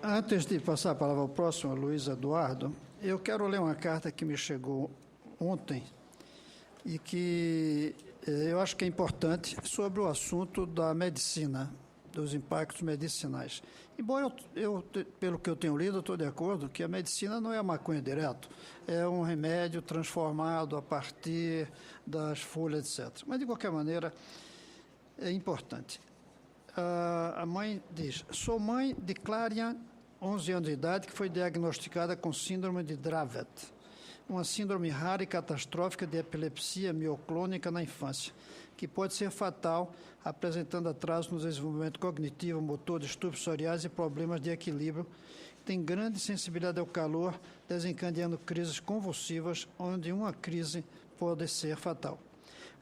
Antes de passar a palavra ao próximo, Luiz Eduardo, eu quero ler uma carta que me chegou ontem e que eu acho que é importante sobre o assunto da medicina, dos impactos medicinais. Embora pelo que eu tenho lido, eu estou de acordo que a medicina não é a maconha direto, é um remédio transformado a partir das folhas, etc. Mas, de qualquer maneira, é importante. A mãe diz: sou mãe de Clarian, 11 anos de idade, que foi diagnosticada com síndrome de Dravet, uma síndrome rara e catastrófica de epilepsia mioclônica na infância, que pode ser fatal, apresentando atraso no desenvolvimento cognitivo, motor, distúrbios sensoriais e problemas de equilíbrio. Tem grande sensibilidade ao calor, desencadeando crises convulsivas, onde uma crise pode ser fatal.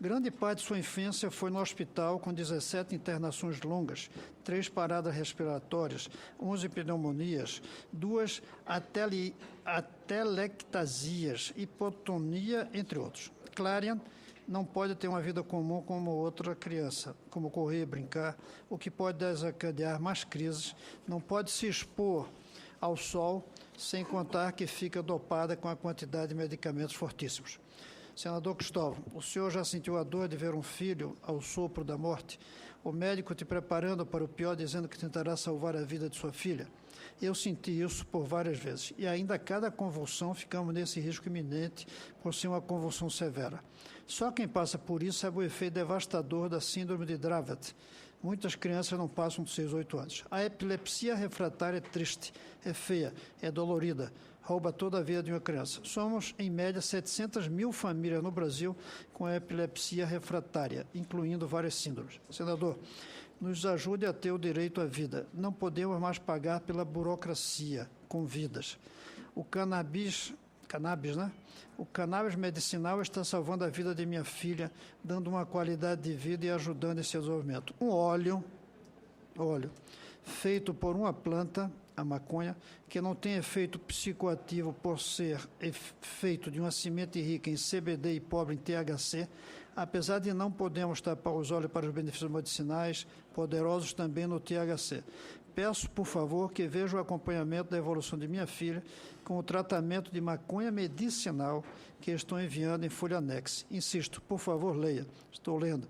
Grande parte de sua infância foi no hospital, com 17 internações longas, 3 paradas respiratórias, 11 pneumonias, 2 atelectasias, hipotonia, entre outros. Clarian não pode ter uma vida comum como outra criança, como correr, brincar, o que pode desencadear mais crises, não pode se expor ao sol, sem contar que fica dopada com a quantidade de medicamentos fortíssimos. Senador Cristóvão, o senhor já sentiu a dor de ver um filho ao sopro da morte? O médico te preparando para o pior, dizendo que tentará salvar a vida de sua filha? Eu senti isso por várias vezes. E ainda a cada convulsão ficamos nesse risco iminente por ser uma convulsão severa. Só quem passa por isso sabe o efeito devastador da síndrome de Dravet. Muitas crianças não passam dos 6, 8 anos. A epilepsia refratária é triste, é feia, é dolorida, rouba toda a vida de uma criança. Somos, em média, 700 mil famílias no Brasil com a epilepsia refratária, incluindo várias síndromes. Senador, nos ajude a ter o direito à vida. Não podemos mais pagar pela burocracia com vidas. O cannabis, né? O cannabis medicinal está salvando a vida de minha filha, dando uma qualidade de vida e ajudando esse desenvolvimento. Um óleo feito por uma planta, a maconha, que não tem efeito psicoativo por ser feito de uma semente rica em CBD e pobre em THC, apesar de não podemos tapar os olhos para os benefícios medicinais, poderosos também no THC. Peço, por favor, que veja o acompanhamento da evolução de minha filha com o tratamento de maconha medicinal que estou enviando em folha anexa. Insisto, por favor, leia. Estou lendo.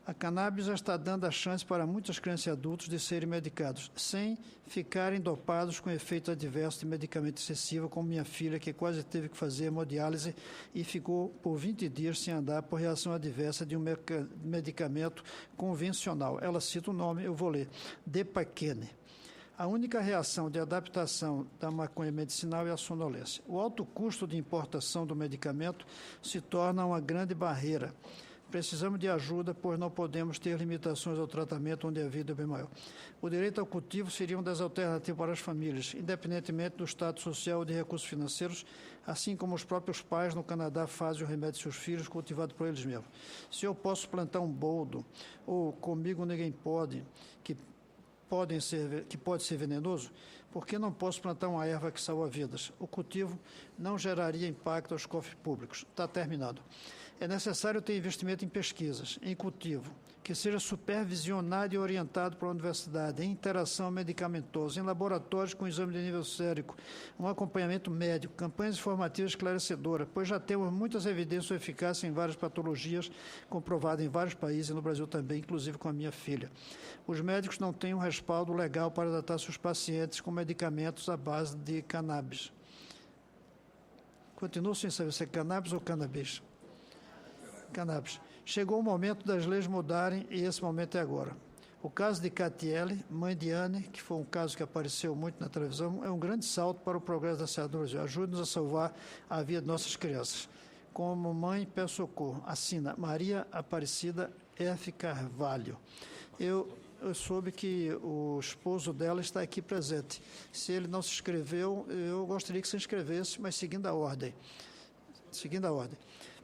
A cannabis já está dando a chance para muitas crianças e adultos de serem medicados, sem ficarem dopados com efeito adverso de medicamento excessivo, como minha filha, que quase teve que fazer hemodiálise e ficou por 20 dias sem andar por reação adversa de um medicamento convencional. Ela cita o nome, eu vou ler. Depaquene. A única reação de adaptação da maconha medicinal é a sonolência. O alto custo de importação do medicamento se torna uma grande barreira. Precisamos de ajuda, pois não podemos ter limitações ao tratamento onde a vida é bem maior. O direito ao cultivo seria uma das alternativas para as famílias, independentemente do status social ou de recursos financeiros, assim como os próprios pais no Canadá fazem o remédio de seus filhos cultivado por eles mesmos. Se eu posso plantar um boldo, ou comigo ninguém pode, que pode ser venenoso, por que não posso plantar uma erva que salva vidas? O cultivo não geraria impacto aos cofres públicos. Está terminado. É necessário ter investimento em pesquisas, em cultivo, que seja supervisionado e orientado para a universidade, em interação medicamentosa, em laboratórios com exame de nível sérico, um acompanhamento médico, campanhas informativas esclarecedoras, pois já temos muitas evidências de eficácia em várias patologias, comprovadas em vários países, e no Brasil também, inclusive com a minha filha. Os médicos não têm um respaldo legal para tratar seus pacientes com medicamentos à base de cannabis. Continuo sem saber se é cannabis ou cannabis. Cannabis. Chegou o momento das leis mudarem e esse momento é agora. O caso de Catiele, mãe de Anne, que foi um caso que apareceu muito na televisão, é um grande salto para o progresso da saúde do Brasil. Ajude-nos a salvar a vida de nossas crianças. Como mãe, peço socorro. Assina Maria Aparecida F. Carvalho. Eu soube que o esposo dela está aqui presente. Se ele não se inscreveu, eu gostaria que se inscrevesse, mas seguindo a ordem.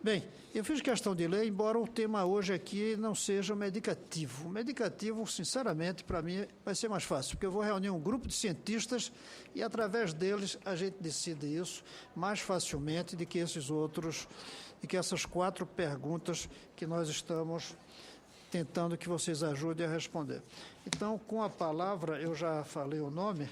Bem, eu fiz questão de ler, embora o tema hoje aqui não seja o medicativo. O medicativo, sinceramente, para mim vai ser mais fácil, porque eu vou reunir um grupo de cientistas e, através deles, a gente decide isso mais facilmente do que esses outros, e que essas 4 perguntas que nós estamos tentando que vocês ajudem a responder. Então, com a palavra, eu já falei o nome,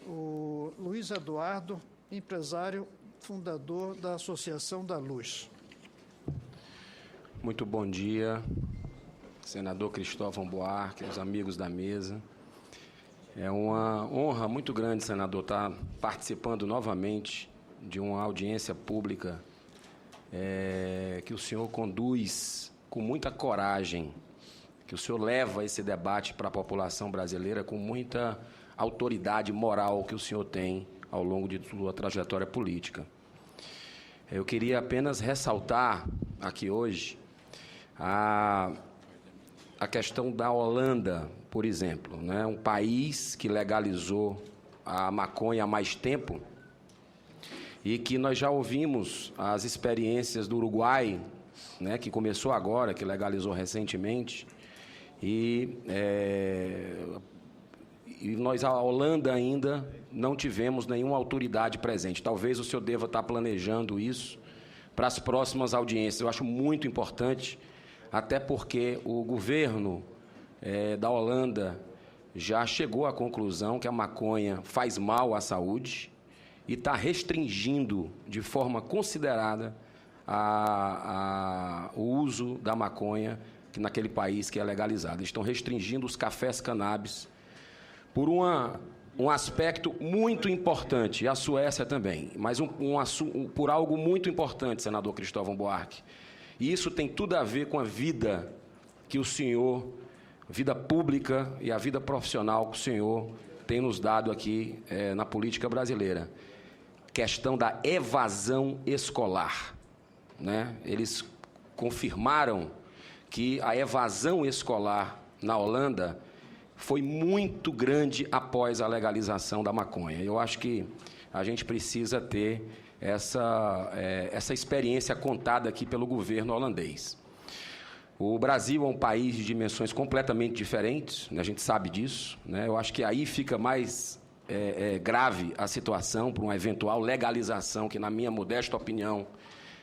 o Luiz Eduardo, empresário, fundador da Associação da Luz. Muito bom dia, senador Cristóvão Buarque, os amigos da mesa. É uma honra muito grande, senador, estar participando novamente de uma audiência pública que o senhor conduz com muita coragem, que o senhor leva esse debate para a população brasileira com muita autoridade moral que o senhor tem ao longo de sua trajetória política. Eu queria apenas ressaltar aqui hoje a questão da Holanda, por exemplo, né? Um país que legalizou a maconha há mais tempo e que nós já ouvimos as experiências do Uruguai, né, que começou agora, que legalizou recentemente, e nós, a Holanda, ainda não tivemos nenhuma autoridade presente. Talvez o senhor deva estar planejando isso para as próximas audiências. Eu acho muito importante, até porque o governo da Holanda já chegou à conclusão que a maconha faz mal à saúde e está restringindo de forma considerada o uso da maconha naquele país que é legalizado. Eles estão restringindo os cafés cannabis por um aspecto muito importante, e a Suécia também, mas por algo muito importante, senador Cristóvão Buarque. E isso tem tudo a ver com a vida que o senhor, vida pública e a vida profissional que o senhor tem nos dado aqui na política brasileira. Questão da evasão escolar, né? Eles confirmaram que a evasão escolar na Holanda foi muito grande após a legalização da maconha. Eu acho que a gente precisa ter essa experiência contada aqui pelo governo holandês. O Brasil é um país de dimensões completamente diferentes, né? A gente sabe disso, né? Eu acho que aí fica mais grave a situação para uma eventual legalização, que, na minha modesta opinião,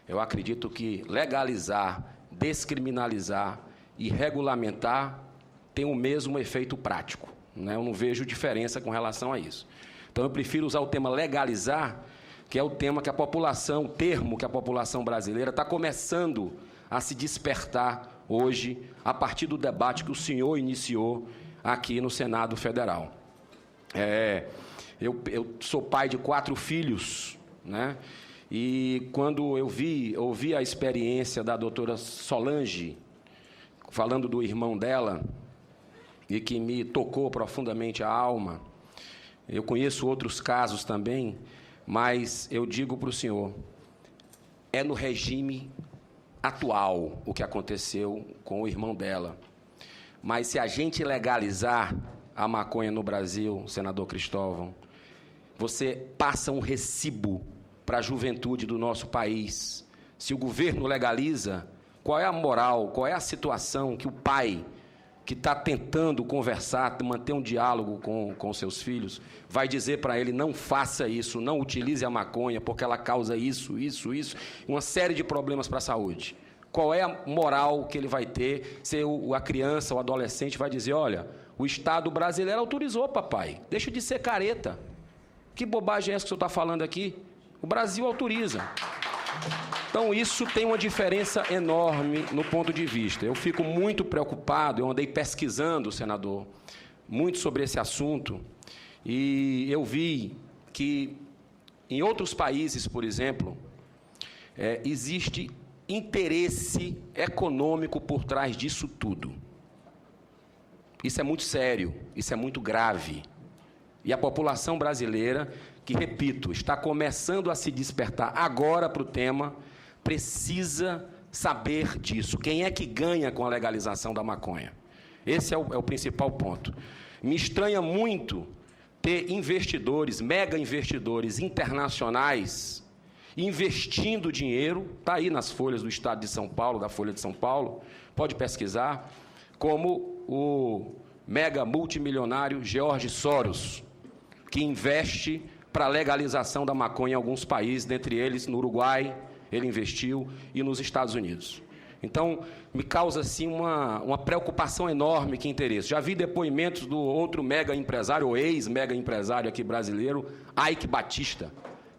eu acredito que legalizar, descriminalizar e regulamentar tem o mesmo efeito prático, né? Eu não vejo diferença com relação a isso. Então, eu prefiro usar o tema legalizar, que é o tema que a população, o termo que a população brasileira está começando a se despertar hoje, a partir do debate que o senhor iniciou aqui no Senado Federal. Eu sou pai de 4 filhos, né? E quando eu ouvi a experiência da doutora Solange, falando do irmão dela, e que me tocou profundamente a alma, eu conheço outros casos também, mas eu digo para o senhor, é no regime atual o que aconteceu com o irmão dela. Mas se a gente legalizar a maconha no Brasil, senador Cristóvão, você passa um recibo para a juventude do nosso país. Se o governo legaliza, qual é a moral, qual é a situação que o pai, que está tentando conversar, manter um diálogo com seus filhos, vai dizer para ele: não faça isso, não utilize a maconha, porque ela causa isso, uma série de problemas para a saúde. Qual é a moral que ele vai ter se a criança, o adolescente vai dizer: olha, o Estado brasileiro autorizou, papai, deixa de ser careta. Que bobagem é essa que o senhor está falando aqui? O Brasil autoriza. Então, isso tem uma diferença enorme no ponto de vista. Eu fico muito preocupado, eu andei pesquisando, senador, muito sobre esse assunto, e eu vi que, em outros países, por exemplo, existe interesse econômico por trás disso tudo. Isso é muito sério, isso é muito grave. E a população brasileira, que, repito, está começando a se despertar agora para o tema, precisa saber disso. Quem é que ganha com a legalização da maconha? Esse é o principal ponto. Me estranha muito ter investidores, mega investidores internacionais, investindo dinheiro, está aí nas folhas do Estado de São Paulo, da Folha de São Paulo, pode pesquisar, como o mega multimilionário George Soros, que investe para a legalização da maconha em alguns países, dentre eles no Uruguai, ele investiu, e nos Estados Unidos. Então, me causa assim, uma preocupação enorme, que interesse. Já vi depoimentos do outro mega empresário, ou ex-mega empresário aqui brasileiro, Ike Batista,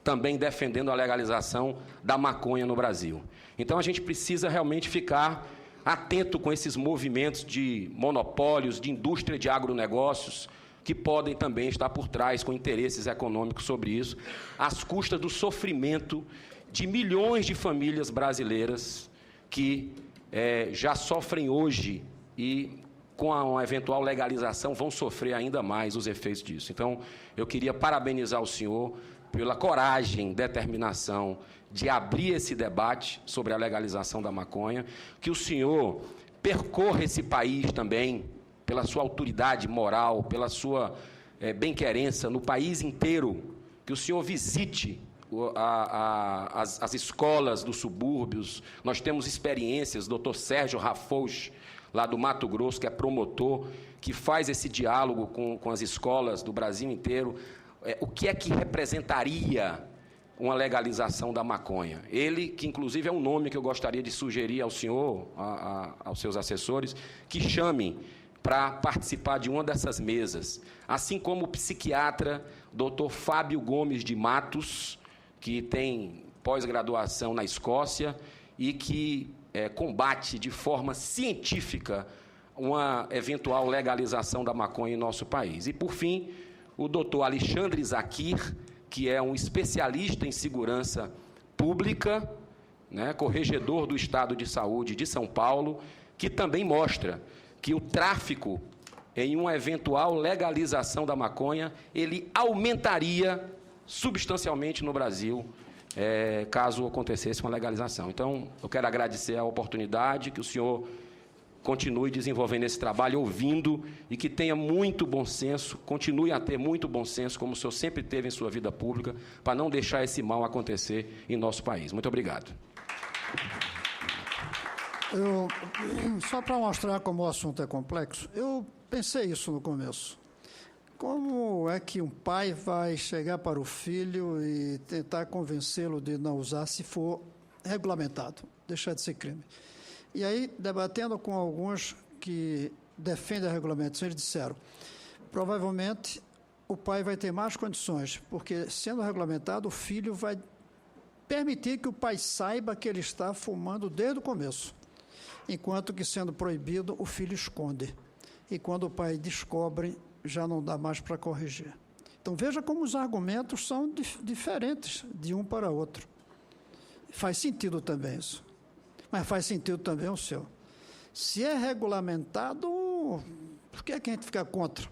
também defendendo a legalização da maconha no Brasil. Então, a gente precisa realmente ficar atento com esses movimentos de monopólios, de indústria de agronegócios, que podem também estar por trás com interesses econômicos sobre isso, às custas do sofrimento de milhões de famílias brasileiras que já sofrem hoje e, com uma eventual legalização, vão sofrer ainda mais os efeitos disso. Então, eu queria parabenizar o senhor pela coragem, determinação de abrir esse debate sobre a legalização da maconha, que o senhor percorra esse país também, pela sua autoridade moral, pela sua bem-querença no país inteiro, que o senhor visite as escolas dos subúrbios. Nós temos experiências, doutor Sérgio Rafouche, lá do Mato Grosso, que é promotor, que faz esse diálogo com as escolas do Brasil inteiro. O que é que representaria uma legalização da maconha? Ele, que inclusive é um nome que eu gostaria de sugerir ao senhor, aos seus assessores, que chamem para participar de uma dessas mesas, assim como o psiquiatra doutor Fábio Gomes de Matos, que tem pós-graduação na Escócia e que combate de forma científica uma eventual legalização da maconha em nosso país. E, por fim, o doutor Alexandre Zakir, que é um especialista em segurança pública, corregedor do Estado de Saúde de São Paulo, que também mostra que o tráfico, em uma eventual legalização da maconha, ele aumentaria substancialmente no Brasil, caso acontecesse uma legalização. Então, eu quero agradecer a oportunidade, que o senhor continue desenvolvendo esse trabalho, ouvindo, e que tenha muito bom senso, continue a ter muito bom senso, como o senhor sempre teve em sua vida pública, para não deixar esse mal acontecer em nosso país. Muito obrigado. Só para mostrar como o assunto é complexo, eu pensei isso no começo. Como é que um pai vai chegar para o filho e tentar convencê-lo de não usar se for regulamentado, deixar de ser crime? E aí, debatendo com alguns que defendem a regulamentação, eles disseram, provavelmente o pai vai ter mais condições, porque, sendo regulamentado, o filho vai permitir que o pai saiba que ele está fumando desde o começo, enquanto que, sendo proibido, o filho esconde. E quando o pai descobre, já não dá mais para corrigir. Então, veja como os argumentos são diferentes de um para outro. Faz sentido também isso. Mas faz sentido também o seu. Se é regulamentado, por que a gente fica contra?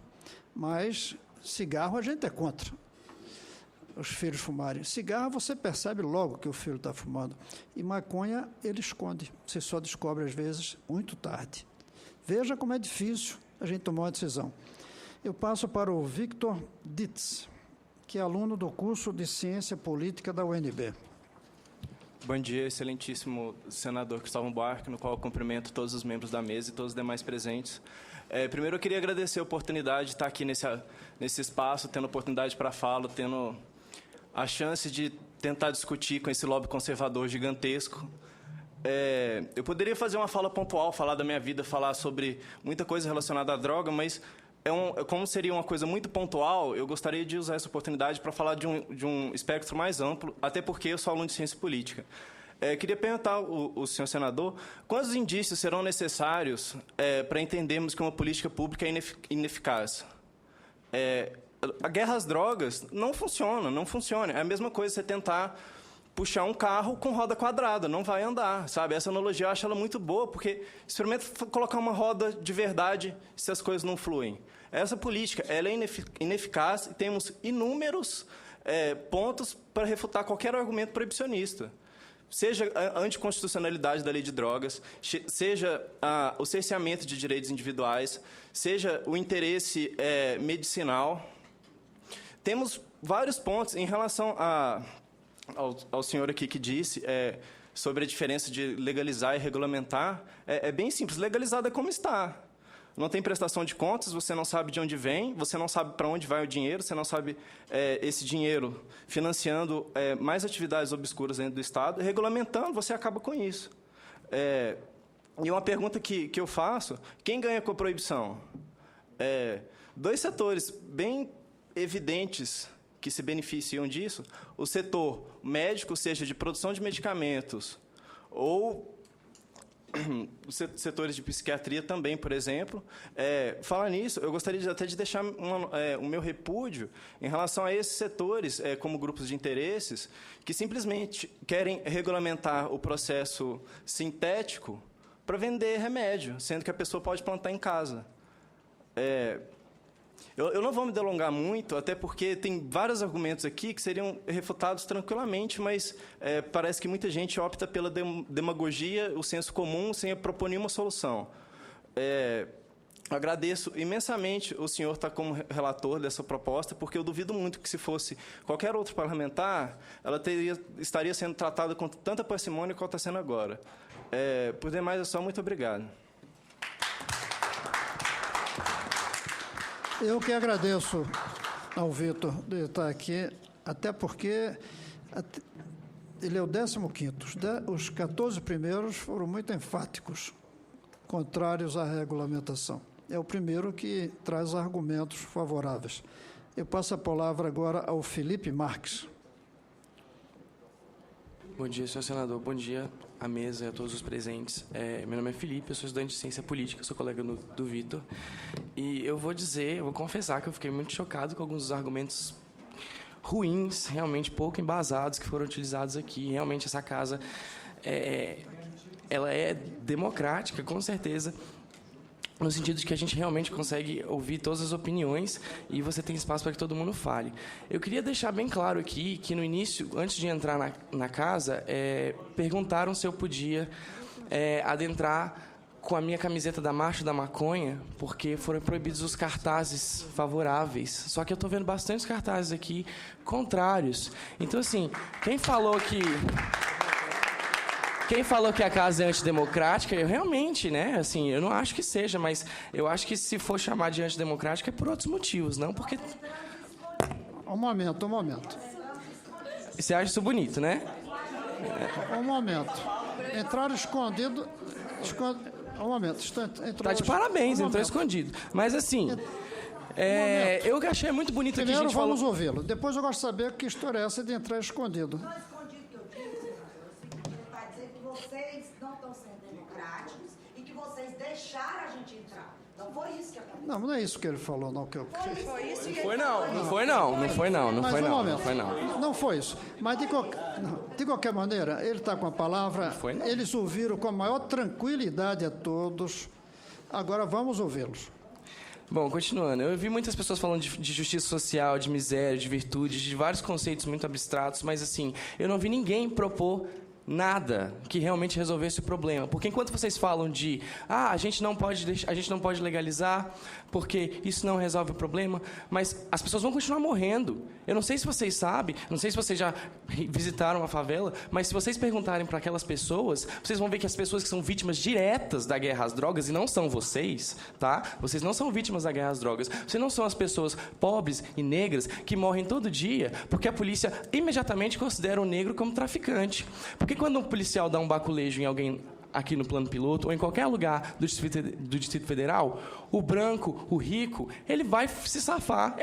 Mas cigarro a gente é contra. Os filhos fumarem. Cigarro você percebe logo que o filho está fumando. E maconha ele esconde. Você só descobre, às vezes, muito tarde. Veja como é difícil a gente tomar uma decisão. Eu passo para o Victor Ditz, que é aluno do curso de Ciência Política da UNB. Bom dia, excelentíssimo senador Cristóvão Buarque, no qual eu cumprimento todos os membros da mesa e todos os demais presentes. Primeiro, eu queria agradecer a oportunidade de estar aqui nesse espaço, tendo oportunidade para fala, tendo a chance de tentar discutir com esse lobby conservador gigantesco. Eu poderia fazer uma fala pontual, falar da minha vida, falar sobre muita coisa relacionada à droga, mas como seria uma coisa muito pontual, eu gostaria de usar essa oportunidade para falar de um espectro mais amplo, até porque eu sou aluno de ciência política. Queria perguntar ao senhor senador, quais os indícios serão necessários para entendermos que uma política pública é ineficaz? A guerra às drogas não funciona. É a mesma coisa você tentar puxar um carro com roda quadrada, não vai andar, sabe? Essa analogia eu acho ela muito boa, porque experimenta colocar uma roda de verdade se as coisas não fluem. Essa política ela é ineficaz e temos inúmeros pontos para refutar qualquer argumento proibicionista. Seja a anticonstitucionalidade da lei de drogas, seja o cerceamento de direitos individuais, seja o interesse medicinal. Temos vários pontos em relação ao senhor aqui que disse sobre a diferença de legalizar e regulamentar. É bem simples, legalizado é como está. Não tem prestação de contas, você não sabe de onde vem, você não sabe para onde vai o dinheiro, você não sabe esse dinheiro financiando mais atividades obscuras dentro do Estado. Regulamentando, você acaba com isso. E uma pergunta que eu faço, quem ganha com a proibição? Dois setores bem evidentes que se beneficiam disso, o setor médico, seja de produção de medicamentos, ou os setores de psiquiatria também, por exemplo. Falar nisso, eu gostaria até de deixar o meu repúdio em relação a esses setores, como grupos de interesses, que simplesmente querem regulamentar o processo sintético para vender remédio, sendo que a pessoa pode plantar em casa. Eu não vou me delongar muito, até porque tem vários argumentos aqui que seriam refutados tranquilamente, mas parece que muita gente opta pela demagogia, o senso comum, sem propor nenhuma solução. Agradeço imensamente o senhor estar como relator dessa proposta, porque eu duvido muito que, se fosse qualquer outro parlamentar, ela estaria sendo tratada com tanta parcimônia quanto está sendo agora. Por demais, é só muito obrigado. Eu que agradeço ao Vitor de estar aqui, até porque ele é o 15º. Os 14 primeiros foram muito enfáticos, contrários à regulamentação. É o primeiro que traz argumentos favoráveis. Eu passo a palavra agora ao Felipe Marques. Bom dia, senhor senador. Bom dia à mesa e a todos os presentes. Meu nome é Felipe, eu sou estudante de Ciência Política, sou colega do Vitor. E eu vou confessar que eu fiquei muito chocado com alguns dos argumentos ruins, realmente pouco embasados, que foram utilizados aqui. Realmente essa casa ela é democrática, com certeza, no sentido de que a gente realmente consegue ouvir todas as opiniões e você tem espaço para que todo mundo fale. Eu queria deixar bem claro aqui que, no início, antes de entrar na casa, perguntaram se eu podia adentrar com a minha camiseta da Marcha da Maconha, porque foram proibidos os cartazes favoráveis. Só que eu estou vendo bastantes cartazes aqui contrários. Então, assim, quem falou que a casa é antidemocrática, eu realmente, assim, eu não acho que seja, mas eu acho que, se for chamar de antidemocrática, é por outros motivos, não porque... Um momento. Você acha isso bonito, né? Um momento. Entraram escondido... Um momento. Tá de parabéns, entrou escondido. Mas, assim... eu achei muito bonito aqui. Primeiro vamos ouvi-lo. Depois eu gosto de saber que história é essa de entrar escondido. Vocês não estão sendo democráticos e que vocês deixaram a gente entrar. Não foi isso que aconteceu. Não é isso que ele falou, não. Não foi isso. Mas, de qualquer maneira, ele está com a palavra. Eles ouviram com a maior tranquilidade a todos. Agora vamos ouvi-los. Bom, continuando, eu vi muitas pessoas falando de justiça social, de miséria, de virtude, de vários conceitos muito abstratos, mas, assim, eu não vi ninguém propor nada que realmente resolvesse o problema. Porque enquanto vocês falam de a gente não pode legalizar porque isso não resolve o problema, mas as pessoas vão continuar morrendo. Eu não sei se vocês sabem, não sei se vocês já visitaram a favela, mas se vocês perguntarem para aquelas pessoas, vocês vão ver que as pessoas que são vítimas diretas da guerra às drogas, e não são vocês, tá? Vocês não são vítimas da guerra às drogas. Vocês não são as pessoas pobres e negras que morrem todo dia porque a polícia imediatamente considera o negro como traficante. Porque quando um policial dá um baculejo em alguém aqui no plano piloto ou em qualquer lugar do Distrito Federal, o branco, o rico, ele vai se safar.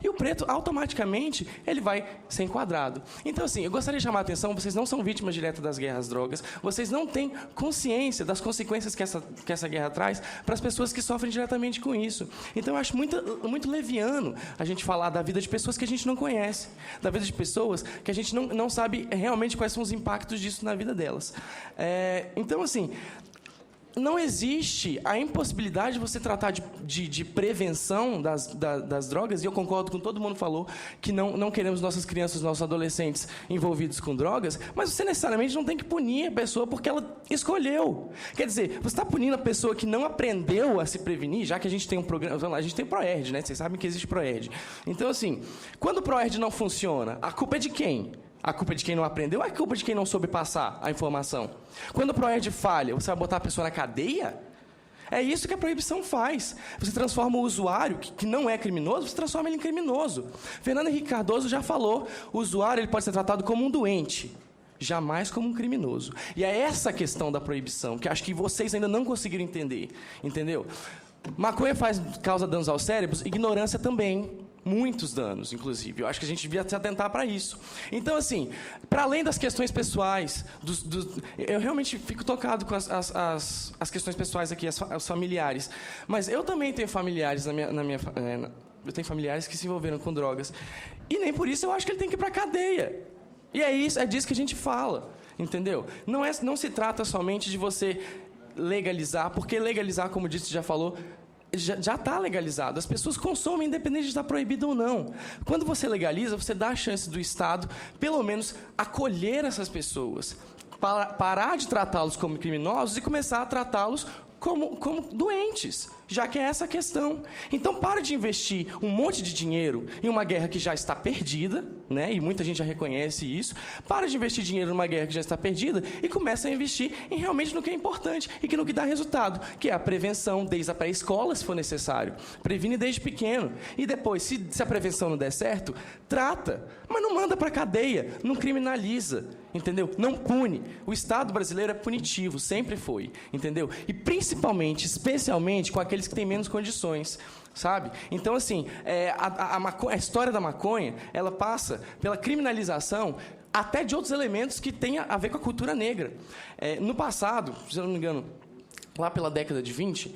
E o preto, automaticamente, ele vai ser enquadrado. Então, assim, eu gostaria de chamar a atenção, vocês não são vítimas diretas das guerras às drogas, vocês não têm consciência das consequências que essa guerra traz para as pessoas que sofrem diretamente com isso. Então, eu acho muito leviano a gente falar da vida de pessoas que a gente não conhece, da vida de pessoas que a gente não sabe realmente quais são os impactos disso na vida delas. Então, assim, não existe a impossibilidade de você tratar de prevenção das drogas, e eu concordo com todo mundo que falou que não queremos nossas crianças, nossos adolescentes envolvidos com drogas, mas você necessariamente não tem que punir a pessoa porque ela escolheu. Quer dizer, você está punindo a pessoa que não aprendeu a se prevenir, já que a gente tem um programa, a gente tem ProERD, né? Vocês sabem que existe ProERD. Então, assim, quando o ProERD não funciona, a culpa é de quem? A culpa é de quem não aprendeu ou é a culpa de quem não soube passar a informação? Quando o ProERD falha, você vai botar a pessoa na cadeia? É isso que a proibição faz. Você transforma o usuário, que não é criminoso, você transforma ele em criminoso. Fernando Henrique Cardoso já falou, o usuário ele pode ser tratado como um doente. jamais como um criminoso. E é essa a questão da proibição, que acho que vocês ainda não conseguiram entender, entendeu? Maconha causa danos aos cérebros, ignorância também. Muitos danos, inclusive. Eu acho que a gente devia se atentar para isso. Então, assim, para além das questões pessoais, eu realmente fico tocado com as questões pessoais aqui, os familiares. Mas eu também tenho familiares eu tenho familiares que se envolveram com drogas. E nem por isso eu acho que ele tem que ir para a cadeia. E é disso que a gente fala, entendeu? Não se trata somente de você legalizar, porque legalizar, como disse, já falou, já está legalizado. As pessoas consomem independente de estar proibido ou não. Quando você legaliza, você dá a chance do Estado, pelo menos, acolher essas pessoas, parar de tratá-los como criminosos e começar a tratá-los como doentes, já que é essa a questão. Então, para de investir um monte de dinheiro em uma guerra que já está perdida, né? E muita gente já reconhece isso. Para de investir dinheiro numa guerra que já está perdida e começa a investir realmente no que é importante e no que dá resultado, que é a prevenção, desde a pré-escola, se for necessário. Previne desde pequeno. E depois, se a prevenção não der certo, trata. Mas não manda para a cadeia, não criminaliza, entendeu? Não pune. O Estado brasileiro é punitivo, sempre foi, entendeu? E principalmente, especialmente com aqueles que têm menos condições, sabe? Então, assim, a história da maconha, ela passa pela criminalização até de outros elementos que têm a ver com a cultura negra. No passado, se eu não me engano, lá pela década de 20,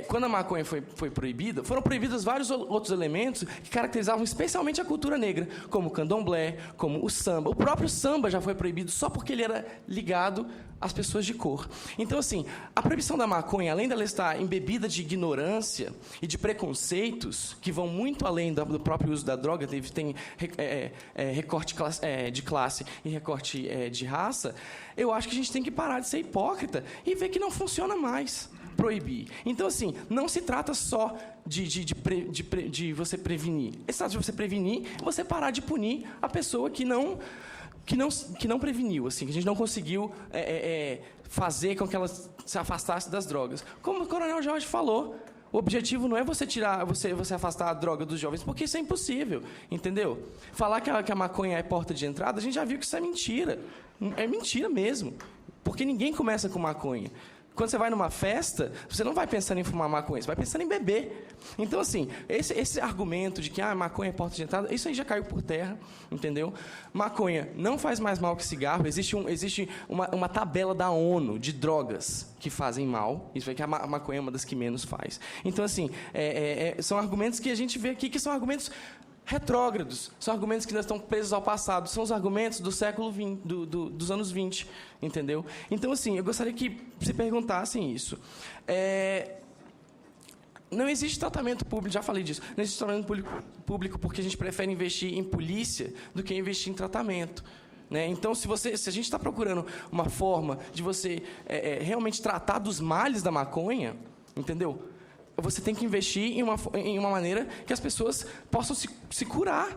quando a maconha foi proibida, foram proibidos vários outros elementos que caracterizavam especialmente a cultura negra, como o candomblé, como o samba. O próprio samba já foi proibido só porque ele era ligado às pessoas de cor. Então, assim, a proibição da maconha, além dela estar embebida de ignorância e de preconceitos, que vão muito além do próprio uso da droga, tem recorte de classe e recorte de raça, eu acho que a gente tem que parar de ser hipócrita e ver que não funciona mais proibir. Então, assim, não se trata só de você prevenir. Se trata de você prevenir e você parar de punir a pessoa que não preveniu, assim, que a gente não conseguiu fazer com que ela se afastasse das drogas. Como o Coronel Jorge falou, o objetivo não é você afastar a droga dos jovens, porque isso é impossível, entendeu? Falar que a maconha é porta de entrada, a gente já viu que isso é mentira. É mentira mesmo, porque ninguém começa com maconha. Quando você vai numa festa, você não vai pensando em fumar maconha, você vai pensando em beber. Então, assim, esse argumento de que maconha é porta de entrada, isso aí já caiu por terra, entendeu? Maconha não faz mais mal que cigarro. Existe uma tabela da ONU de drogas que fazem mal. Isso é que a maconha é uma das que menos faz. Então, assim, são argumentos que a gente vê aqui que são argumentos retrógrados, são argumentos que ainda estão presos ao passado, são os argumentos do século XX, dos anos 20, entendeu? Então, assim, eu gostaria que se perguntassem isso. Não existe tratamento público, já falei disso, não existe tratamento público porque a gente prefere investir em polícia do que investir em tratamento. Né? Então, se a gente está procurando uma forma de você realmente tratar dos males da maconha, entendeu? Você tem que investir em uma maneira que as pessoas possam se curar.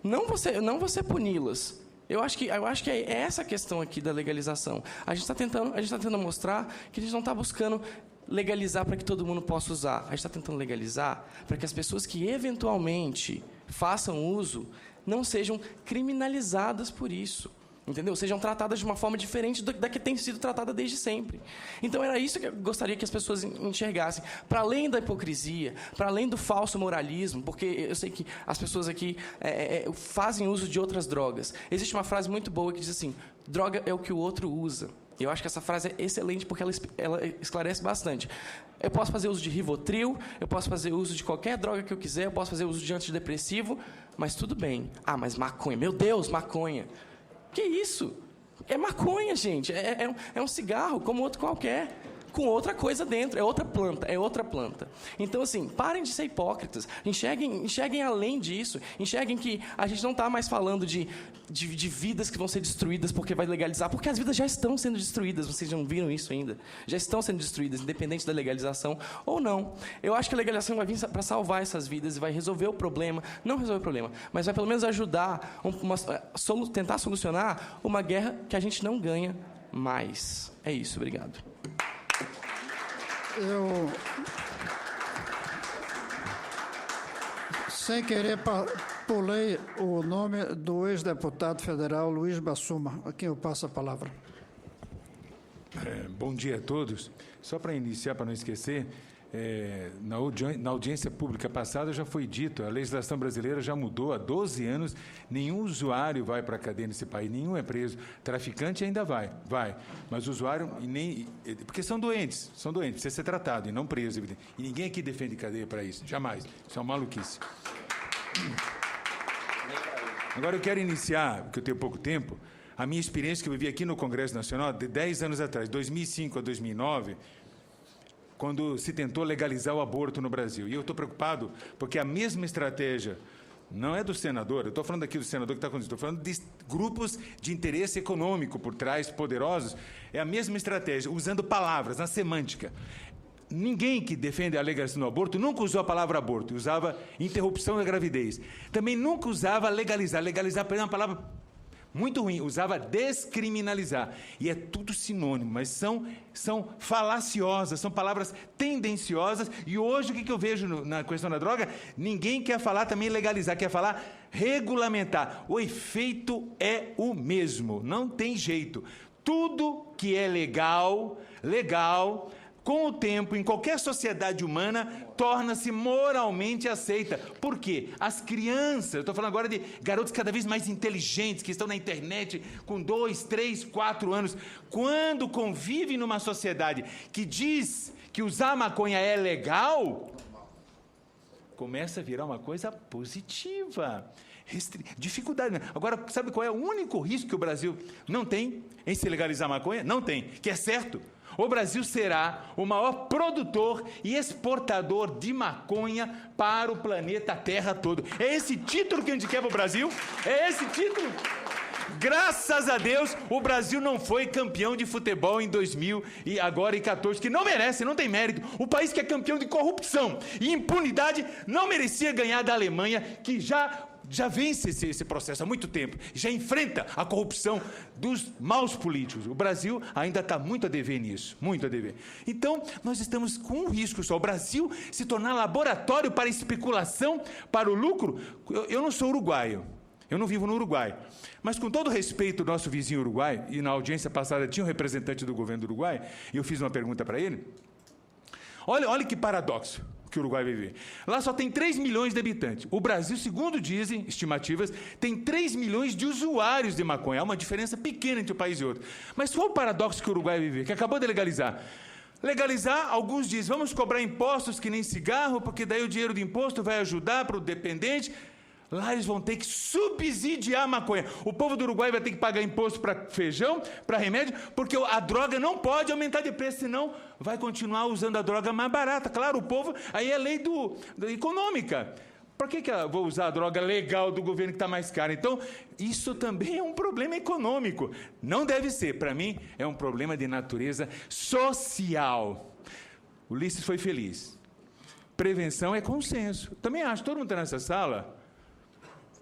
Não você puni-las. Eu acho que é essa a questão aqui da legalização. A gente está tentando mostrar que a gente não está buscando legalizar para que todo mundo possa usar. A gente está tentando legalizar para que as pessoas que eventualmente façam uso não sejam criminalizadas por isso. Entendeu? Sejam tratadas de uma forma diferente da que tem sido tratada desde sempre. Então, era isso que eu gostaria que as pessoas enxergassem. Para além da hipocrisia, para além do falso moralismo, porque eu sei que as pessoas aqui fazem uso de outras drogas. Existe uma frase muito boa que diz assim: droga é o que o outro usa. Eu acho que essa frase é excelente porque ela esclarece bastante. Eu posso fazer uso de Rivotril, eu posso fazer uso de qualquer droga que eu quiser, eu posso fazer uso de antidepressivo, mas tudo bem. Mas maconha, meu Deus, maconha. Que isso? É maconha, gente. É um cigarro como outro qualquer, com outra coisa dentro. É outra planta. Então, assim, parem de ser hipócritas. Enxerguem além disso. Enxerguem que a gente não está mais falando de vidas que vão ser destruídas porque vai legalizar, porque as vidas já estão sendo destruídas. Vocês não viram isso ainda? Já estão sendo destruídas, independente da legalização ou não. Eu acho que a legalização vai vir para salvar essas vidas e vai resolver o problema. Não resolver o problema, mas vai pelo menos ajudar, tentar solucionar uma guerra que a gente não ganha mais. É isso, obrigado. Sem querer, pulei o nome do ex-deputado federal Luiz Bassuma, a quem eu passo a palavra. Bom dia a todos. Só para iniciar, para não esquecer, na audiência pública passada já foi dito, a legislação brasileira já mudou há 12 anos, nenhum usuário vai para a cadeia nesse país, nenhum é preso. Traficante ainda vai, mas o usuário, porque são doentes, precisa ser tratado e não preso, evidente. E ninguém aqui defende cadeia para isso, jamais. Isso é uma maluquice. Agora eu quero iniciar, porque eu tenho pouco tempo, a minha experiência que eu vivi aqui no Congresso Nacional, de 10 anos atrás, 2005 a 2009, quando se tentou legalizar o aborto no Brasil. E eu estou preocupado porque a mesma estratégia não é do senador, eu estou falando aqui do senador que está acontecendo, estou falando de grupos de interesse econômico por trás, poderosos, é a mesma estratégia, usando palavras, na semântica. Ninguém que defende a legalização do aborto nunca usou a palavra aborto, usava interrupção da gravidez. Também nunca usava legalizar. Legalizar é uma palavra muito ruim, usava descriminalizar. E é tudo sinônimo, mas são falaciosas, são palavras tendenciosas. E hoje o que eu vejo na questão da droga? Ninguém quer falar também legalizar, quer falar regulamentar. O efeito é o mesmo, não tem jeito. Tudo que é legal, com o tempo, em qualquer sociedade humana, torna-se moralmente aceita. Por quê? As crianças, eu estou falando agora de garotos cada vez mais inteligentes, que estão na internet com 2, 3, 4 anos, quando convivem numa sociedade que diz que usar maconha é legal, começa a virar uma coisa positiva. Dificuldade. Agora, sabe qual é o único risco que o Brasil não tem em se legalizar a maconha? Não tem, que é certo. O Brasil será o maior produtor e exportador de maconha para o planeta Terra todo. É esse título que a gente quer para o Brasil? É esse título? Graças a Deus, o Brasil não foi campeão de futebol em 2000 e agora em 14, que não merece, não tem mérito. O país que é campeão de corrupção e impunidade não merecia ganhar da Alemanha, que já vence esse processo há muito tempo, já enfrenta a corrupção dos maus políticos. O Brasil ainda está muito a dever nisso, muito a dever. Então, nós estamos com um risco só, o Brasil se tornar laboratório para especulação, para o lucro. Eu não sou uruguaio, eu não vivo no Uruguai, mas com todo respeito ao nosso vizinho Uruguai, e na audiência passada tinha um representante do governo do Uruguai, e eu fiz uma pergunta para ele. Olha que paradoxo que o Uruguai vai viver. Lá só tem 3 milhões de habitantes. O Brasil, segundo dizem estimativas, tem 3 milhões de usuários de maconha. Há uma diferença pequena entre um país e outro. Mas qual o paradoxo que o Uruguai vai viver? Que acabou de legalizar. Legalizar, alguns dizem, vamos cobrar impostos que nem cigarro, porque daí o dinheiro do imposto vai ajudar para o dependente. Lá eles vão ter que subsidiar a maconha. O povo do Uruguai vai ter que pagar imposto para feijão, para remédio, porque a droga não pode aumentar de preço, senão vai continuar usando a droga mais barata. Claro, o povo, aí é lei econômica. Por que eu vou usar a droga legal do governo que está mais cara? Então, isso também é um problema econômico. Não deve ser. Para mim, é um problema de natureza social. O Ulisses foi feliz. Prevenção é consenso. Também acho, todo mundo está nessa sala,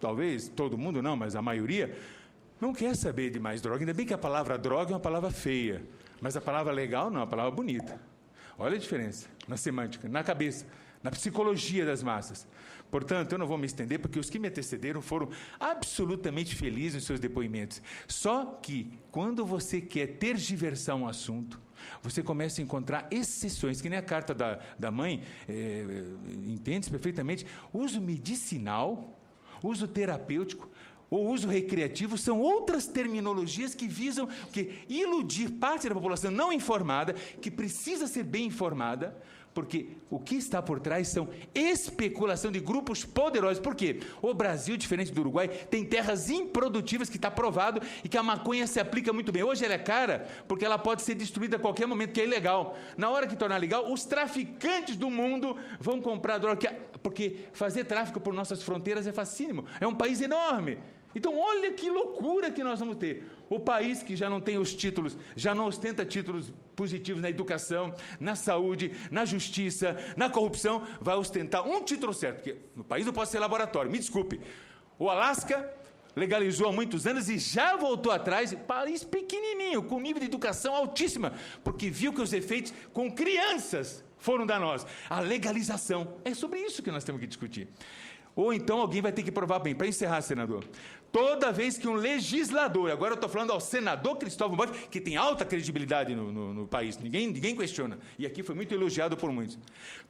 talvez todo mundo não, mas a maioria, não quer saber de mais droga. Ainda bem que a palavra droga é uma palavra feia, mas a palavra legal não, é uma palavra bonita. Olha a diferença na semântica, na cabeça, na psicologia das massas. Portanto, eu não vou me estender, porque os que me antecederam foram absolutamente felizes nos seus depoimentos. Só que, quando você quer tergiversar um assunto, você começa a encontrar exceções, que nem a carta da mãe, entende-se perfeitamente, uso medicinal, uso terapêutico ou uso recreativo são outras terminologias que visam iludir parte da população não informada, que precisa ser bem informada, porque o que está por trás são especulação de grupos poderosos. Por quê? O Brasil, diferente do Uruguai, tem terras improdutivas, que está provado, e que a maconha se aplica muito bem. Hoje ela é cara, porque ela pode ser destruída a qualquer momento, que é ilegal. Na hora que tornar legal, os traficantes do mundo vão comprar droga, porque fazer tráfico por nossas fronteiras é facílimo. É um país enorme. Então, olha que loucura que nós vamos ter. O país que já não tem os títulos, já não ostenta títulos positivos na educação, na saúde, na justiça, na corrupção, vai ostentar um título certo, porque no país não pode ser laboratório. Me desculpe. O Alasca legalizou há muitos anos e já voltou atrás, país pequenininho, com nível de educação altíssima, porque viu que os efeitos com crianças foram danosos. A legalização, é sobre isso que nós temos que discutir. ou então alguém vai ter que provar bem. Para encerrar, senador, toda vez que um legislador, agora eu estou falando ao senador Cristóvão Buarque, que tem alta credibilidade no país, ninguém questiona, e aqui foi muito elogiado por muitos.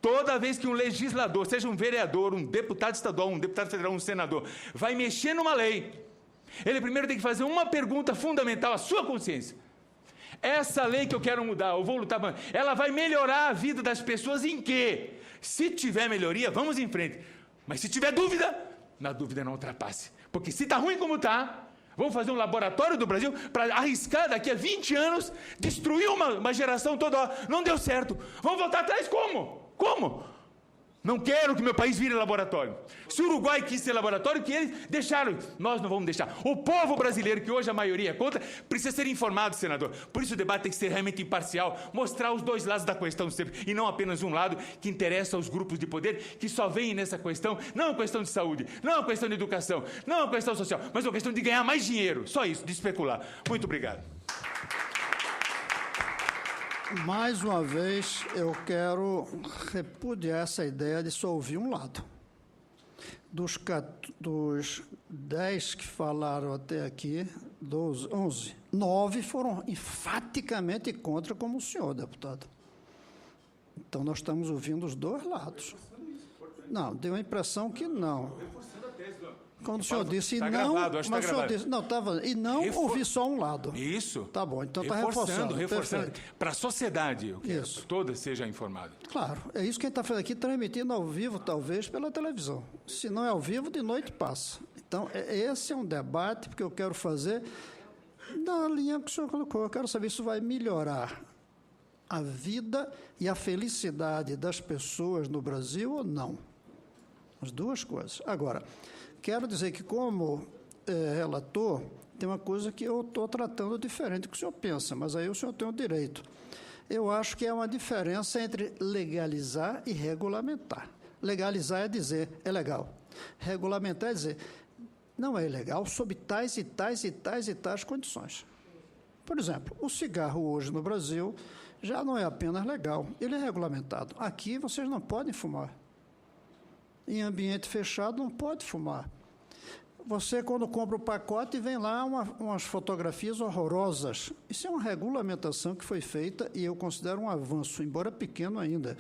Toda vez que um legislador, seja um vereador, um deputado estadual, um deputado federal, um senador, vai mexer numa lei, ele primeiro tem que fazer uma pergunta fundamental à sua consciência. Essa lei que eu quero mudar, eu vou lutar, ela vai melhorar a vida das pessoas em quê? Se tiver melhoria, vamos em frente. Mas se tiver dúvida, na dúvida não ultrapasse. Porque se está ruim como está, vamos fazer um laboratório do Brasil para arriscar daqui a 20 anos, destruir uma geração toda. Não deu certo. Vamos voltar atrás como? Como? Não quero que meu país vire laboratório. Se o Uruguai quis ser laboratório, que eles deixaram. Nós não vamos deixar. O povo brasileiro, que hoje a maioria é contra, precisa ser informado, senador. Por isso o debate tem que ser realmente imparcial, mostrar os dois lados da questão sempre, e não apenas um lado que interessa aos grupos de poder, que só veem nessa questão, não é uma questão de saúde, não é uma questão de educação, não é uma questão social, mas uma questão de ganhar mais dinheiro. Só isso, de especular. Muito obrigado. Mais uma vez, eu quero repudiar essa ideia de só ouvir um lado. Dos 10 que falaram até aqui, 11, 9 foram enfaticamente contra, como o senhor, deputado. Então, nós estamos ouvindo os dois lados. Não, deu a impressão que não. Quando o senhor disse e não, mas o senhor disse, não, estava e não ouvir só um lado. Isso. Tá bom, então está reforçando. Para a sociedade, eu quero isso. Que toda seja informada. Claro, é isso que a gente está fazendo aqui, transmitindo ao vivo, talvez, pela televisão. Se não é ao vivo, de noite passa. Então, esse é um debate que eu quero fazer na linha que o senhor colocou. Eu quero saber se isso vai melhorar a vida e a felicidade das pessoas no Brasil ou não. As duas coisas. Agora, quero dizer que, como relator, tem uma coisa que eu estou tratando diferente do que o senhor pensa, mas aí o senhor tem o direito. Eu acho que é uma diferença entre legalizar e regulamentar. Legalizar é dizer, é legal. Regulamentar é dizer, não é ilegal sob tais e tais e tais e tais condições. Por exemplo, o cigarro hoje no Brasil já não é apenas legal, ele é regulamentado. Aqui vocês não podem fumar. Em ambiente fechado não pode fumar. Você, quando compra o pacote, vem lá umas fotografias horrorosas. Isso é uma regulamentação que foi feita e eu considero um avanço, embora pequeno ainda.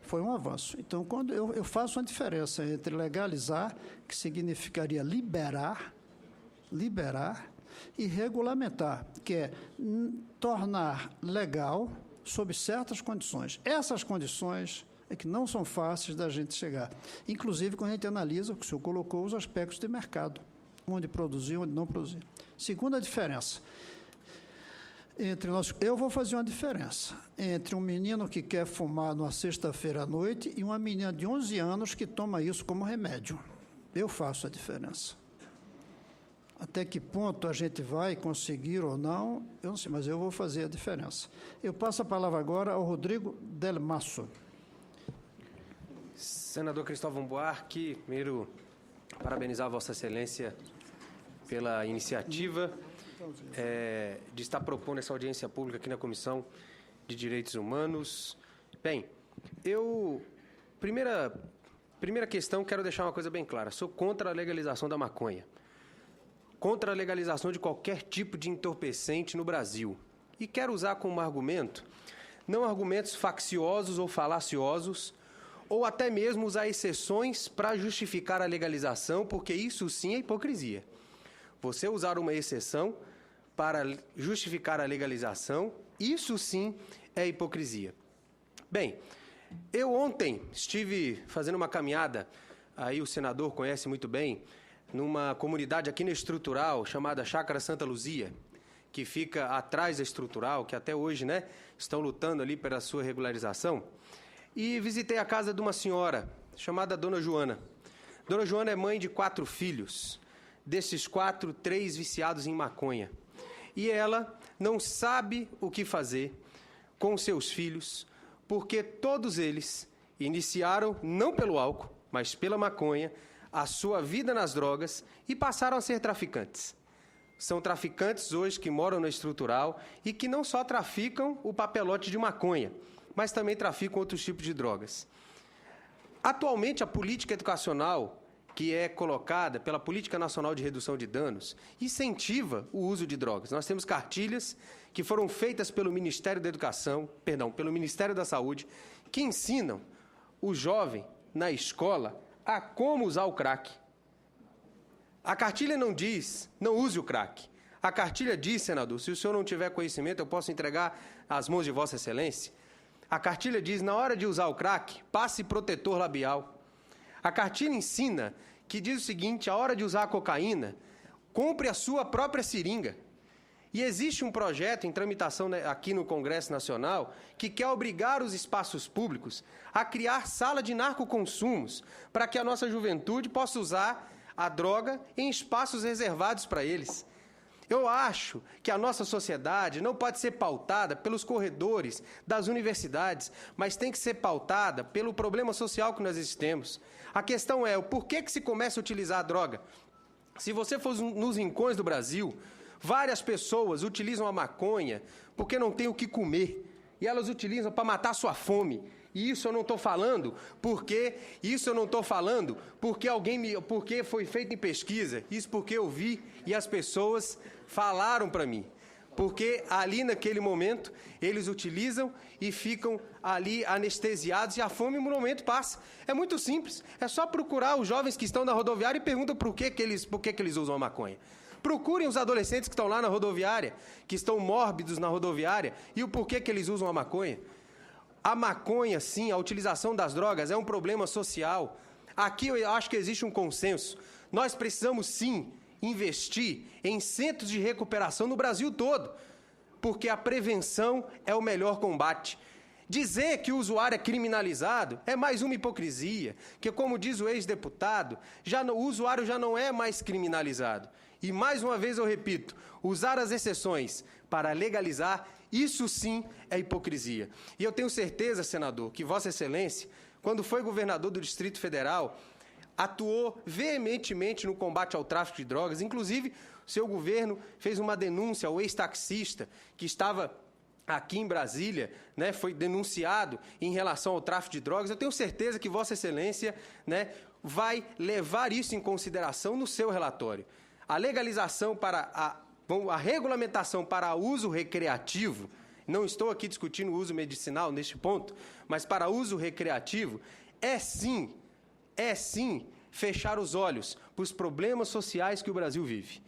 Foi um avanço. Então, quando eu faço uma diferença entre legalizar, que significaria liberar, e regulamentar, que é tornar legal sob certas condições. Essas condições é que não são fáceis da gente chegar. Inclusive, quando a gente analisa, o que o senhor colocou, os aspectos de mercado, onde produzir, onde não produzir. Segunda diferença. Eu vou fazer uma diferença entre um menino que quer fumar numa sexta-feira à noite e uma menina de 11 anos que toma isso como remédio. Eu faço a diferença. Até que ponto a gente vai conseguir ou não, eu não sei, mas eu vou fazer a diferença. Eu passo a palavra agora ao Rodrigo Del Masso. Senador Cristóvão Buarque, primeiro, parabenizar a Vossa Excelência pela iniciativa de estar propondo essa audiência pública aqui na Comissão de Direitos Humanos. Bem, primeira questão, quero deixar uma coisa bem clara. Sou contra a legalização da maconha. Contra a legalização de qualquer tipo de entorpecente no Brasil. E quero usar como argumento, não argumentos facciosos ou falaciosos, ou até mesmo usar exceções para justificar a legalização, porque isso sim é hipocrisia. Você usar uma exceção para justificar a legalização, isso sim é hipocrisia. Bem, eu ontem estive fazendo uma caminhada, aí o senador conhece muito bem, numa comunidade aqui na Estrutural, chamada Chácara Santa Luzia, que fica atrás da Estrutural, que até hoje, né, estão lutando ali pela sua regularização. E visitei a casa de uma senhora chamada Dona Joana. Dona Joana é mãe de 4 filhos. Desses 4, 3 viciados em maconha. E ela não sabe o que fazer com seus filhos, porque todos eles iniciaram, não pelo álcool, mas pela maconha, a sua vida nas drogas e passaram a ser traficantes. São traficantes hoje que moram na Estrutural e que não só traficam o papelote de maconha, mas também traficam outros tipos de drogas. Atualmente, a política educacional que é colocada pela Política Nacional de Redução de Danos, incentiva o uso de drogas. Nós temos cartilhas que foram feitas pelo Ministério da Educação, pelo Ministério da Saúde, que ensinam o jovem na escola a como usar o crack. A cartilha não diz, não use o crack. A cartilha diz, senador, se o senhor não tiver conhecimento, eu posso entregar às mãos de Vossa Excelência. A cartilha diz, na hora de usar o crack, passe protetor labial. A cartilha ensina que diz o seguinte, a hora de usar a cocaína, compre a sua própria seringa. E existe um projeto em tramitação aqui no Congresso Nacional que quer obrigar os espaços públicos a criar sala de narcoconsumos para que a nossa juventude possa usar a droga em espaços reservados para eles. Eu acho que a nossa sociedade não pode ser pautada pelos corredores das universidades, mas tem que ser pautada pelo problema social que nós temos. A questão é, o porquê que se começa a utilizar a droga? Se você for nos rincões do Brasil, várias pessoas utilizam a maconha porque não tem o que comer. E elas utilizam para matar a sua fome. E isso eu não estou falando porque porque foi feito em pesquisa. Isso porque eu vi e as pessoas falaram para mim. Porque ali naquele momento eles utilizam e ficam ali anestesiados e a fome no momento passa. É muito simples. É só procurar os jovens que estão na rodoviária e perguntam por que eles usam a maconha. Procurem os adolescentes que estão lá na rodoviária, que estão mórbidos na rodoviária, e o porquê que eles usam a maconha. A maconha, sim, a utilização das drogas é um problema social. Aqui eu acho que existe um consenso. Nós precisamos, sim, investir em centros de recuperação no Brasil todo, porque a prevenção é o melhor combate. Dizer que o usuário é criminalizado é mais uma hipocrisia, que, como diz o ex-deputado, o usuário já não é mais criminalizado. E, mais uma vez, eu repito, usar as exceções para legalizar, isso sim é hipocrisia. E eu tenho certeza, senador, que Vossa Excelência, quando foi governador do Distrito Federal, atuou veementemente no combate ao tráfico de drogas. Inclusive, o seu governo fez uma denúncia ao ex-taxista que estava aqui em Brasília, né, foi denunciado em relação ao tráfico de drogas. Eu tenho certeza que Vossa Excelência, né, vai levar isso em consideração no seu relatório. A legalização a regulamentação para uso recreativo, não estou aqui discutindo o uso medicinal neste ponto, mas para uso recreativo, é sim fechar os olhos para os problemas sociais que o Brasil vive.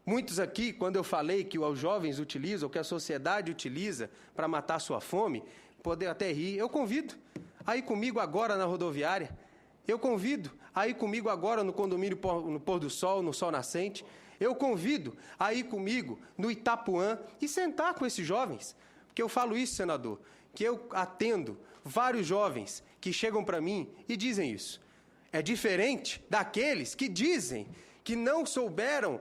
Muitos aqui, quando eu falei que os jovens utilizam, que a sociedade utiliza para matar sua fome, podem até rir. Eu convido a ir comigo agora na rodoviária. Eu convido a ir comigo agora no condomínio no pôr do sol, no sol nascente. Eu convido a ir comigo no Itapuã e sentar com esses jovens. Porque eu falo isso, senador, que eu atendo vários jovens que chegam para mim e dizem isso. É diferente daqueles que dizem que não souberam,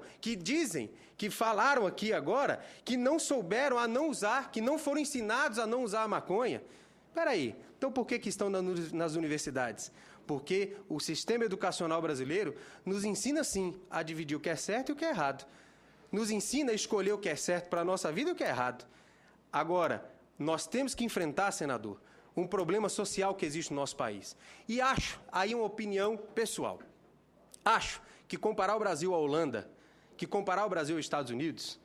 que falaram aqui agora, que não souberam a não usar, que não foram ensinados a não usar a maconha. Espera aí, então por que estão nas universidades? Porque o sistema educacional brasileiro nos ensina, sim, a dividir o que é certo e o que é errado. Nos ensina a escolher o que é certo para a nossa vida e o que é errado. Agora, nós temos que enfrentar, senador, um problema social que existe no nosso país. E acho, aí uma opinião pessoal, acho que comparar o Brasil à Holanda, que comparar o Brasil aos Estados Unidos,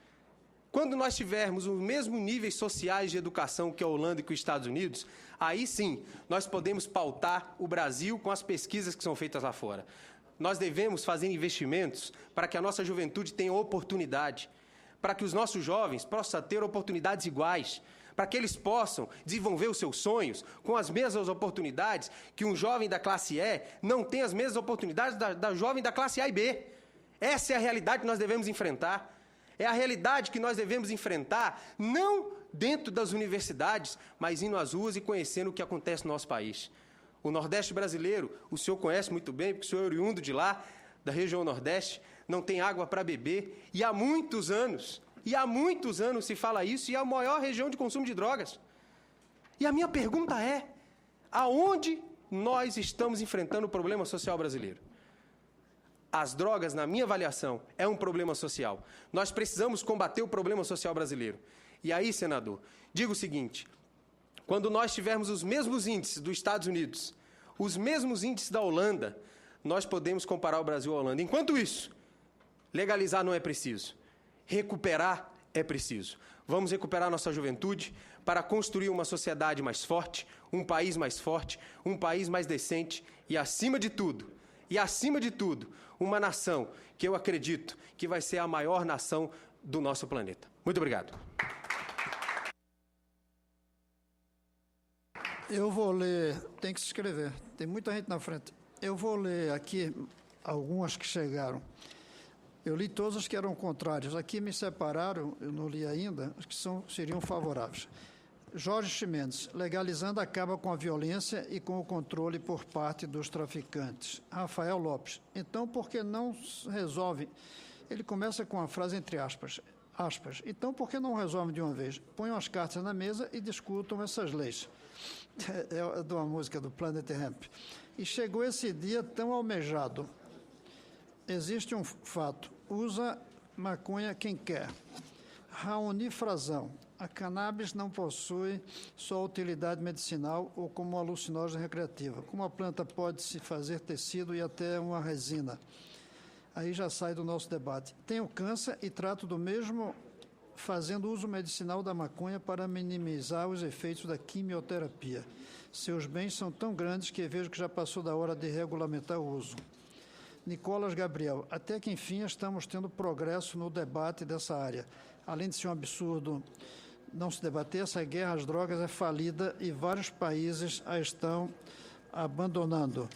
quando nós tivermos os mesmos níveis sociais de educação que a Holanda e que os Estados Unidos, aí sim, nós podemos pautar o Brasil com as pesquisas que são feitas lá fora. Nós devemos fazer investimentos para que a nossa juventude tenha oportunidade, para que os nossos jovens possam ter oportunidades iguais, para que eles possam desenvolver os seus sonhos com as mesmas oportunidades que um jovem da classe E não tem as mesmas oportunidades da jovem da classe A e B. Essa é a realidade que nós devemos enfrentar. É a realidade que nós devemos enfrentar, não dentro das universidades, mas indo às ruas e conhecendo o que acontece no nosso país. O Nordeste brasileiro, o senhor conhece muito bem, porque o senhor é oriundo de lá, da região Nordeste, não tem água para beber, e há muitos anos se fala isso, e é a maior região de consumo de drogas. E a minha pergunta é, aonde nós estamos enfrentando o problema social brasileiro? As drogas, na minha avaliação, é um problema social. Nós precisamos combater o problema social brasileiro. E aí, senador, digo o seguinte, quando nós tivermos os mesmos índices dos Estados Unidos, os mesmos índices da Holanda, nós podemos comparar o Brasil à Holanda. Enquanto isso, legalizar não é preciso. Recuperar é preciso. Vamos recuperar nossa juventude para construir uma sociedade mais forte, um país mais decente e, acima de tudo, uma nação que eu acredito que vai ser a maior nação do nosso planeta. Muito obrigado. Eu vou ler, tem que se inscrever, tem muita gente na frente. Eu vou ler aqui algumas que chegaram. Eu li todas as que eram contrárias. Aqui me separaram, eu não li ainda, as que seriam favoráveis. Jorge Chimenez, legalizando acaba com a violência e com o controle por parte dos traficantes. Rafael Lopes, então por que não resolve? Ele começa com a frase entre aspas. Então por que não resolve de uma vez? Ponham as cartas na mesa e discutam essas leis. É de uma música do Planet Hemp. E chegou esse dia tão almejado. Existe um fato. Usa maconha quem quer. Raoni Frazão. A cannabis não possui só utilidade medicinal ou como alucinógeno recreativa. Como a planta pode se fazer tecido e até uma resina. Aí já sai do nosso debate. Tenho câncer e trato do mesmo fazendo uso medicinal da maconha para minimizar os efeitos da quimioterapia. Seus bens são tão grandes que vejo que já passou da hora de regulamentar o uso. Nicolas Gabriel, até que enfim estamos tendo progresso no debate dessa área. Além de ser um absurdo não se debater, essa guerra às drogas é falida e vários países a estão abandonando.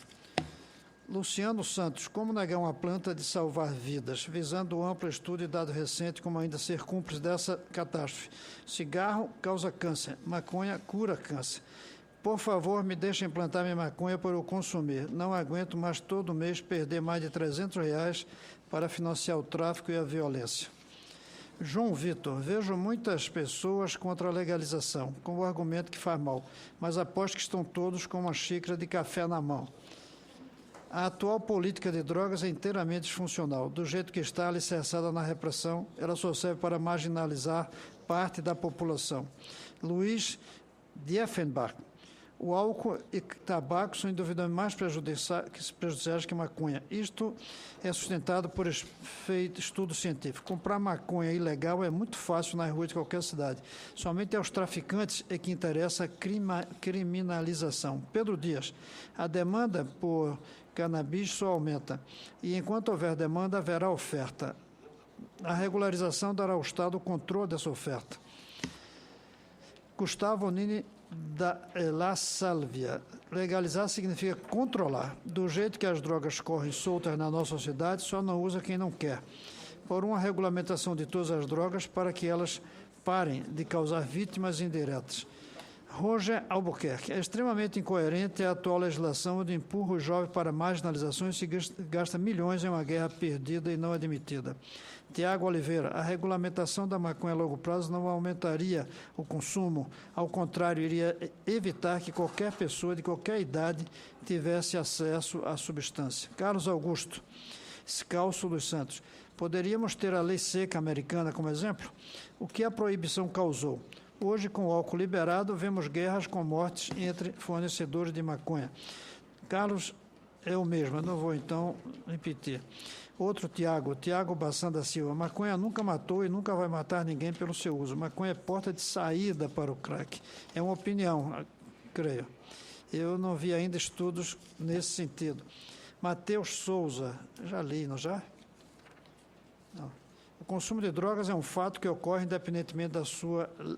Luciano Santos, como negar uma planta de salvar vidas, visando amplo estudo e dado recente como ainda ser cúmplice dessa catástrofe. Cigarro causa câncer, maconha cura câncer. Por favor, me deixem plantar minha maconha para eu consumir. Não aguento mais todo mês perder mais de R$300 para financiar o tráfico e a violência. João Vitor, vejo muitas pessoas contra a legalização, com o argumento que faz mal, mas aposto que estão todos com uma xícara de café na mão. A atual política de drogas é inteiramente disfuncional. Do jeito que está alicerçada na repressão, ela só serve para marginalizar parte da população. Luiz Diefenbach. O álcool e tabaco são indubitavelmente mais prejudiciais que a maconha. Isto é sustentado por estudo científico. Comprar maconha ilegal é muito fácil nas ruas de qualquer cidade. Somente aos traficantes é que interessa a criminalização. Pedro Dias, a demanda por cannabis só aumenta. E enquanto houver demanda, haverá oferta. A regularização dará ao Estado o controle dessa oferta. Gustavo Nini da La Salvia. Legalizar significa controlar. Do jeito que as drogas correm soltas na nossa sociedade, só não usa quem não quer. Por uma regulamentação de todas as drogas para que elas parem de causar vítimas indiretas. Roger Albuquerque. É extremamente incoerente a atual legislação onde empurra os jovens para marginalizações e se gasta milhões em uma guerra perdida e não admitida. Tiago Oliveira, a regulamentação da maconha a longo prazo não aumentaria o consumo, ao contrário, iria evitar que qualquer pessoa de qualquer idade tivesse acesso à substância. Carlos Augusto Scalço dos Santos, poderíamos ter a lei seca americana como exemplo? O que a proibição causou? Hoje, com o álcool liberado, vemos guerras com mortes entre fornecedores de maconha. Carlos é o mesmo, eu não vou então repetir. Outro Tiago Bassan da Silva. Maconha nunca matou e nunca vai matar ninguém pelo seu uso. Maconha é porta de saída para o crack. É uma opinião, creio. Eu não vi ainda estudos nesse sentido. Mateus Souza, já li, não já? Não. O consumo de drogas é um fato que ocorre independentemente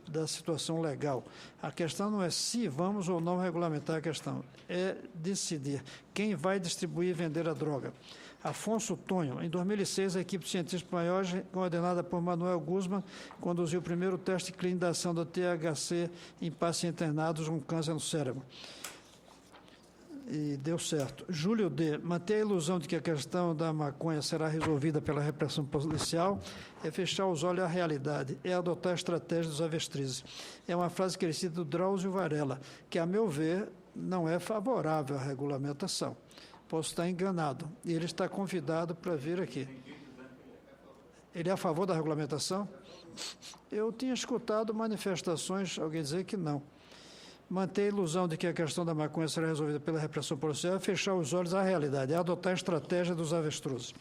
da situação legal. A questão não é se vamos ou não regulamentar a questão, é decidir quem vai distribuir e vender a droga. Afonso Tonho, em 2006, a equipe de cientistas espanhóis, coordenada por Manuel Guzmán, conduziu o primeiro teste clínico da ação do THC em pacientes internados com câncer no cérebro. E deu certo. Júlio D. Manter a ilusão de que a questão da maconha será resolvida pela repressão policial é fechar os olhos à realidade, é adotar a estratégia dos avestrizes. É uma frase que ele cita do Drauzio Varela, que, a meu ver, não é favorável à regulamentação. Posso estar enganado. E ele está convidado para vir aqui. Ele é a favor da regulamentação? Eu tinha escutado manifestações, alguém dizer que não. Manter a ilusão de que a questão da maconha será resolvida pela repressão policial é fechar os olhos à realidade, é adotar a estratégia dos avestruzes.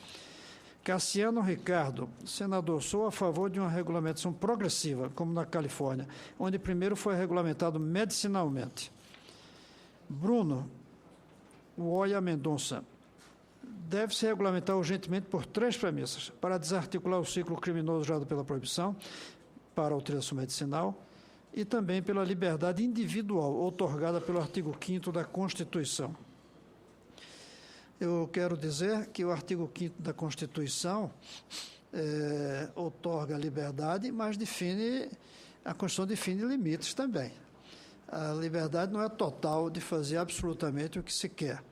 Cassiano Ricardo, senador, sou a favor de uma regulamentação progressiva, como na Califórnia, onde primeiro foi regulamentado medicinalmente. Bruno Uoia Mendonça, deve-se regulamentar urgentemente por 3 premissas: para desarticular o ciclo criminoso gerado pela proibição, para a utilização medicinal, e também pela liberdade individual outorgada pelo artigo 5º da Constituição. Eu quero dizer que o artigo 5º da Constituição outorga liberdade, mas a Constituição define limites também. A liberdade não é total de fazer absolutamente o que se quer.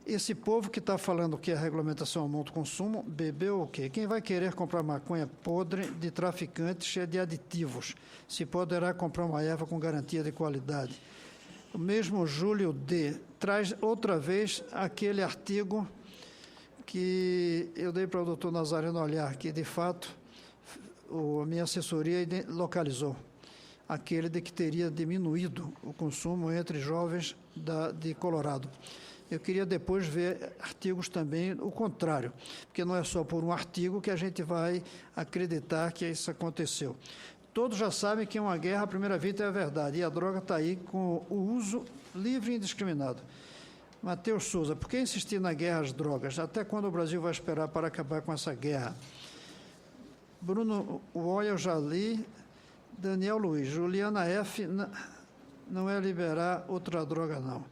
Esse povo que está falando que a regulamentação aumenta o consumo, bebeu o quê? Quem vai querer comprar maconha podre de traficante cheia de aditivos? Se poderá comprar uma erva com garantia de qualidade. O mesmo Júlio D. traz outra vez aquele artigo que eu dei para o doutor Nazareno olhar, que de fato a minha assessoria localizou. Aquele de que teria diminuído o consumo entre jovens de Colorado. Eu queria depois ver artigos também o contrário, porque não é só por um artigo que a gente vai acreditar que isso aconteceu. Todos já sabem que uma guerra, a primeira vítima é a verdade, e a droga está aí com o uso livre e indiscriminado. Matheus Souza, por que insistir na guerra às drogas? Até quando o Brasil vai esperar para acabar com essa guerra? Bruno Uoia, eu já li. Daniel Luiz, Juliana F. Não é liberar outra droga, não.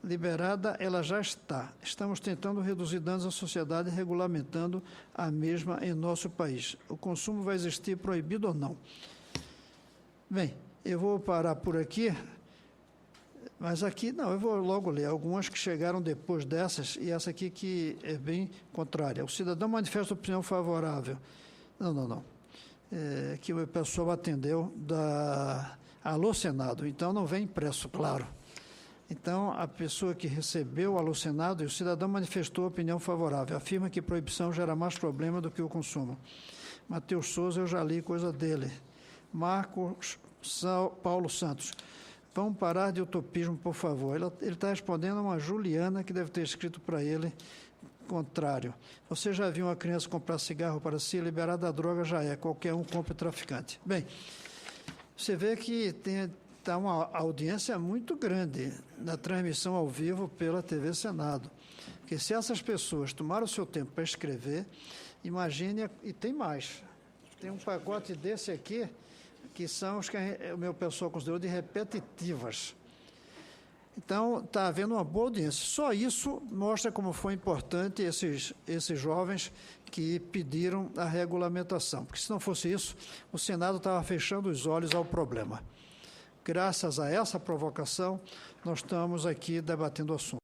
Liberada, ela já está. Estamos tentando reduzir danos à sociedade, regulamentando a mesma em nosso país. O consumo vai existir proibido ou não? Bem, eu vou parar por aqui, mas aqui, não, eu vou logo ler algumas que chegaram depois dessas, e essa aqui que é bem contrária. O cidadão manifesta opinião favorável. Não. Que o pessoal atendeu Alô Senado, então não vem impresso, claro. Então, a pessoa que recebeu o Alô Senado e o cidadão manifestou opinião favorável, afirma que proibição gera mais problema do que o consumo. Matheus Souza, eu já li coisa dele. Marcos Paulo Santos, vamos parar de utopismo, por favor. Ele está respondendo a uma Juliana que deve ter escrito para ele contrário. Você já viu uma criança comprar cigarro para si? Liberar da droga já é, qualquer um compra traficante. Bem, você vê que está uma audiência muito grande na transmissão ao vivo pela TV Senado. Porque se essas pessoas tomaram o seu tempo para escrever, imagine, e tem mais. Tem um pacote desse aqui, que são os que o meu pessoal considerou de repetitivas. Então, está havendo uma boa audiência. Só isso mostra como foi importante esses jovens que pediram a regulamentação. Porque, se não fosse isso, o Senado estava fechando os olhos ao problema. Graças a essa provocação, nós estamos aqui debatendo o assunto.